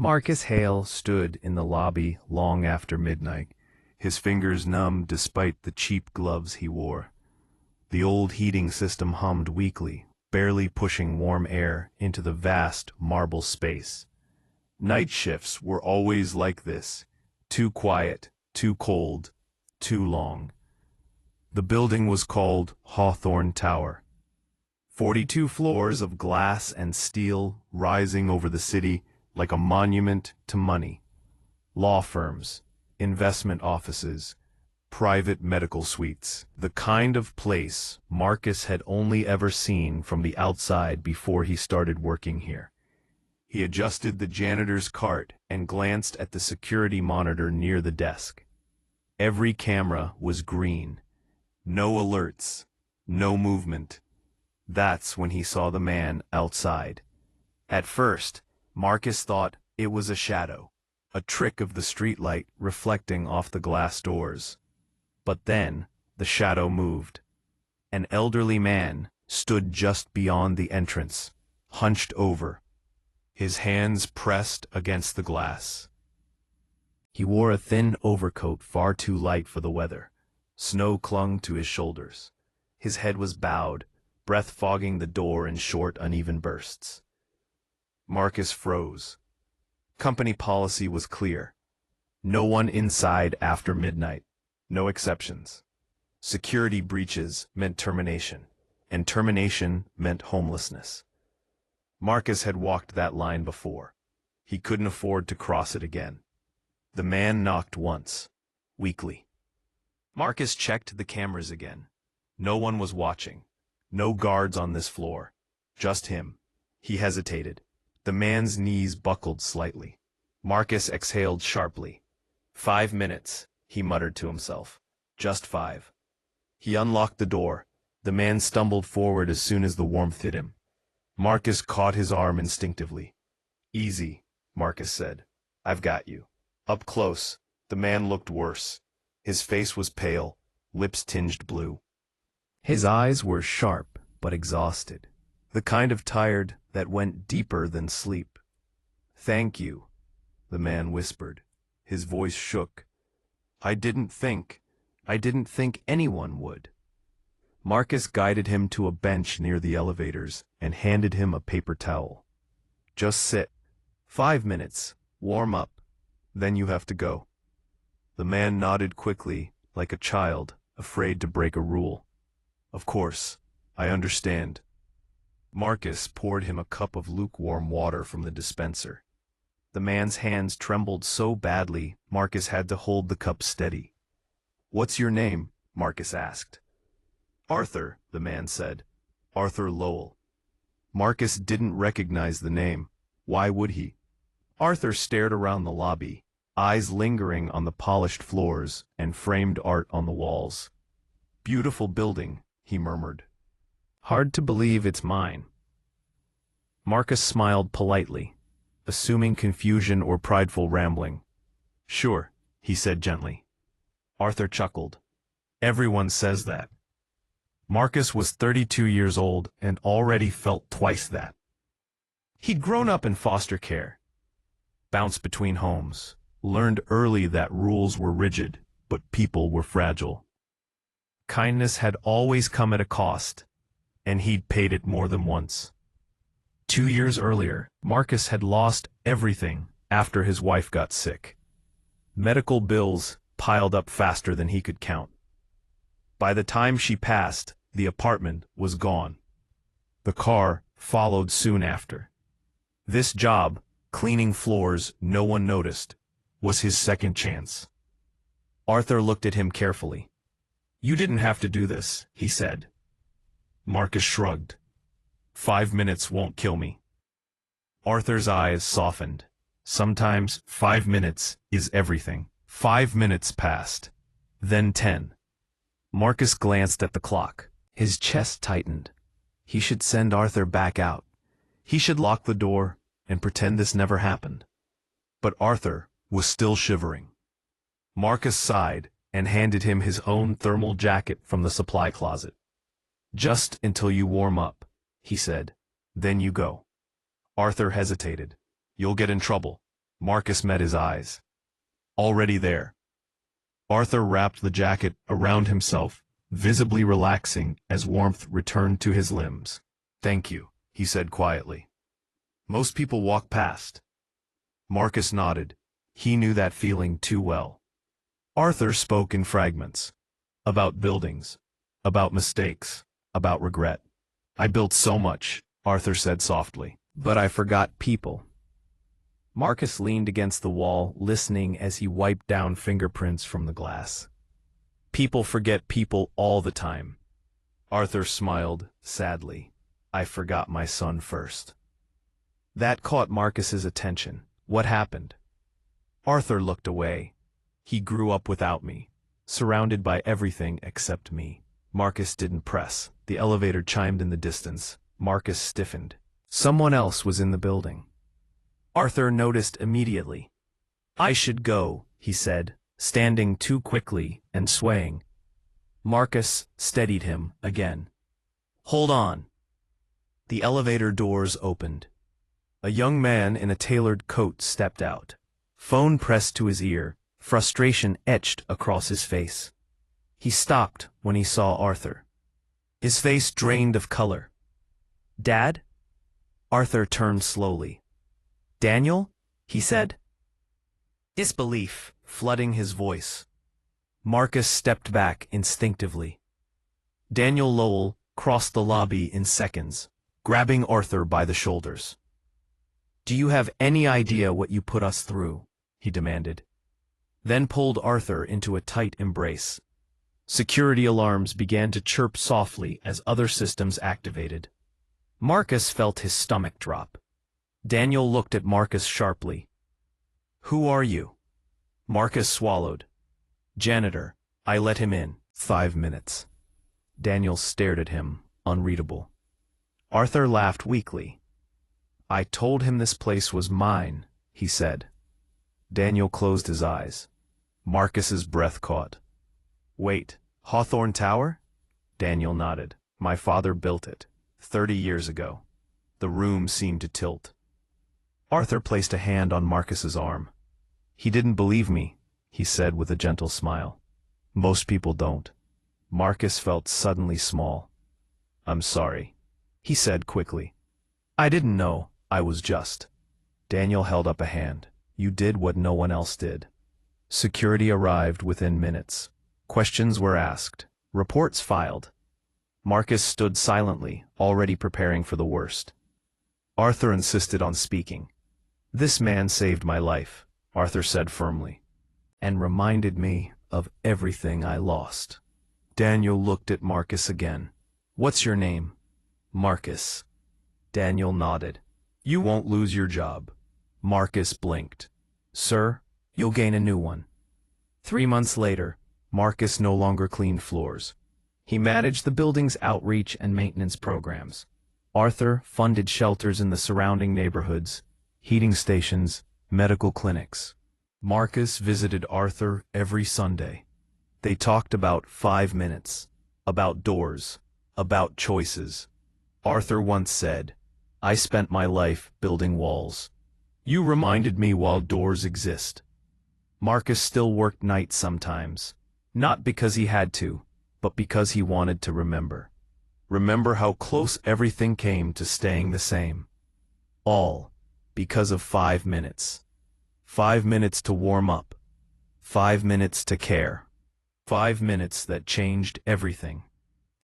Marcus Hale stood in the lobby long after midnight, his fingers numb despite the cheap gloves he wore. The old heating system hummed weakly, barely pushing warm air into the vast marble space. Night shifts were always like this, too quiet, too cold, too long. The building was called Hawthorne Tower. 42 floors of glass and steel rising over the city like a monument to money. Law firms, investment offices, private medical suites, the kind of place Marcus had only ever seen from the outside before he started working here. He adjusted the janitor's cart and glanced at the security monitor near the desk. Every camera was green. No alerts, no movement. That's when he saw the man outside. At first, Marcus thought it was a shadow, a trick of the streetlight reflecting off the glass doors. But then, the shadow moved. An elderly man stood just beyond the entrance, hunched over, his hands pressed against the glass. He wore a thin overcoat far too light for the weather. Snow clung to his shoulders. His head was bowed, breath fogging the door in short, uneven bursts. Marcus froze. Company policy was clear. No one inside after midnight. No exceptions. Security breaches meant termination, and termination meant homelessness. Marcus had walked that line before. He couldn't afford to cross it again. The man knocked once, weakly. Marcus checked the cameras again. No one was watching. No guards on this floor. Just him. He hesitated. The man's knees buckled slightly. Marcus exhaled sharply. 5 minutes, he muttered to himself. Just 5. He unlocked the door. The man stumbled forward as soon as the warmth hit him. Marcus caught his arm instinctively. Easy, Marcus said. I've got you. Up close, the man looked worse. His face was pale, lips tinged blue. His eyes were sharp but exhausted, the kind of tired that went deeper than sleep. Thank you, the man whispered. His voice shook. I didn't think anyone would. Marcus guided him to a bench near the elevators and handed him a paper towel. Just sit. 5 minutes. Warm up. Then you have to go. The man nodded quickly, like a child, afraid to break a rule. Of course, I understand. Marcus poured him a cup of lukewarm water from the dispenser. The man's hands trembled so badly, Marcus had to hold the cup steady. What's your name? Marcus asked. Arthur, the man said. Arthur Lowell. Marcus didn't recognize the name. Why would he? Arthur stared around the lobby, eyes lingering on the polished floors and framed art on the walls. Beautiful building, he murmured. Hard to believe it's mine. Marcus smiled politely, assuming confusion or prideful rambling. Sure, he said gently. Arthur chuckled. Everyone says that. Marcus was 32 years old and already felt twice that. He'd grown up in foster care, bounced between homes, learned early that rules were rigid, but people were fragile. Kindness had always come at a cost, and he'd paid it more than once. 2 years earlier, Marcus had lost everything after his wife got sick. Medical bills piled up faster than he could count. By the time she passed, the apartment was gone. The car followed soon after. This job, cleaning floors no one noticed, was his second chance. Arthur looked at him carefully. You didn't have to do this, he said. Marcus shrugged. 5 minutes won't kill me. Arthur's eyes softened. Sometimes 5 minutes is everything. 5 minutes passed. Then 10. Marcus glanced at the clock. His chest tightened. He should send Arthur back out. He should lock the door and pretend this never happened. But Arthur was still shivering. Marcus sighed and handed him his own thermal jacket from the supply closet. Just until you warm up, he said. Then you go. Arthur hesitated. You'll get in trouble. Marcus met his eyes. Already there. Arthur wrapped the jacket around himself, visibly relaxing as warmth returned to his limbs. "Thank you," he said quietly. "Most people walk past." Marcus nodded. He knew that feeling too well. Arthur spoke in fragments. About buildings. About mistakes. About regret. "I built so much," Arthur said softly. "But I forgot people." Marcus leaned against the wall, listening as he wiped down fingerprints from the glass. "People forget people all the time." Arthur smiled, sadly. "I forgot my son first." That caught Marcus's attention. "What happened?" Arthur looked away. "He grew up without me, surrounded by everything except me." Marcus didn't press. The elevator chimed in the distance. Marcus stiffened. Someone else was in the building. Arthur noticed immediately. "I should go," he said, standing too quickly and swaying. Marcus steadied him again. "Hold on." The elevator doors opened. A young man in a tailored coat stepped out. Phone pressed to his ear, frustration etched across his face. He stopped when he saw Arthur. His face drained of color. "Dad?" Arthur turned slowly. "Daniel?" he said. Disbelief flooding his voice. Marcus stepped back instinctively. Daniel Lowell crossed the lobby in seconds, grabbing Arthur by the shoulders. "Do you have any idea what you put us through?" he demanded. Then pulled Arthur into a tight embrace. Security alarms began to chirp softly as other systems activated. Marcus felt his stomach drop. Daniel looked at Marcus sharply. "Who are you?" Marcus swallowed. "Janitor. I let him in. 5 minutes." Daniel stared at him, unreadable. Arthur laughed weakly. "I told him this place was mine," he said. Daniel closed his eyes. Marcus's breath caught. "Wait, Hawthorne Tower?" Daniel nodded. "My father built it, 30 years ago." The room seemed to tilt. Arthur placed a hand on Marcus's arm. "He didn't believe me," he said with a gentle smile. "Most people don't." Marcus felt suddenly small. "I'm sorry," he said quickly. "I didn't know. I was just." Daniel held up a hand. "You did what no one else did." Security arrived within minutes. Questions were asked. Reports filed. Marcus stood silently, already preparing for the worst. Arthur insisted on speaking. "This man saved my life," Arthur said firmly, "and reminded me of everything I lost." Daniel looked at Marcus again. "What's your name?" "Marcus." Daniel nodded. "You won't lose your job." Marcus blinked. "Sir, you'll gain a new one." 3 months later, Marcus no longer cleaned floors. He managed the building's outreach and maintenance programs. Arthur funded shelters in the surrounding neighborhoods, heating stations, medical clinics. Marcus visited Arthur every Sunday. They talked about 5 minutes, about doors, about choices. Arthur once said, "I spent my life building walls. You reminded me while doors exist." Marcus still worked nights sometimes, not because he had to, but because he wanted to remember. Remember how close everything came to staying the same. All because of 5 minutes. 5 minutes to warm up. 5 minutes to care. 5 minutes that changed everything.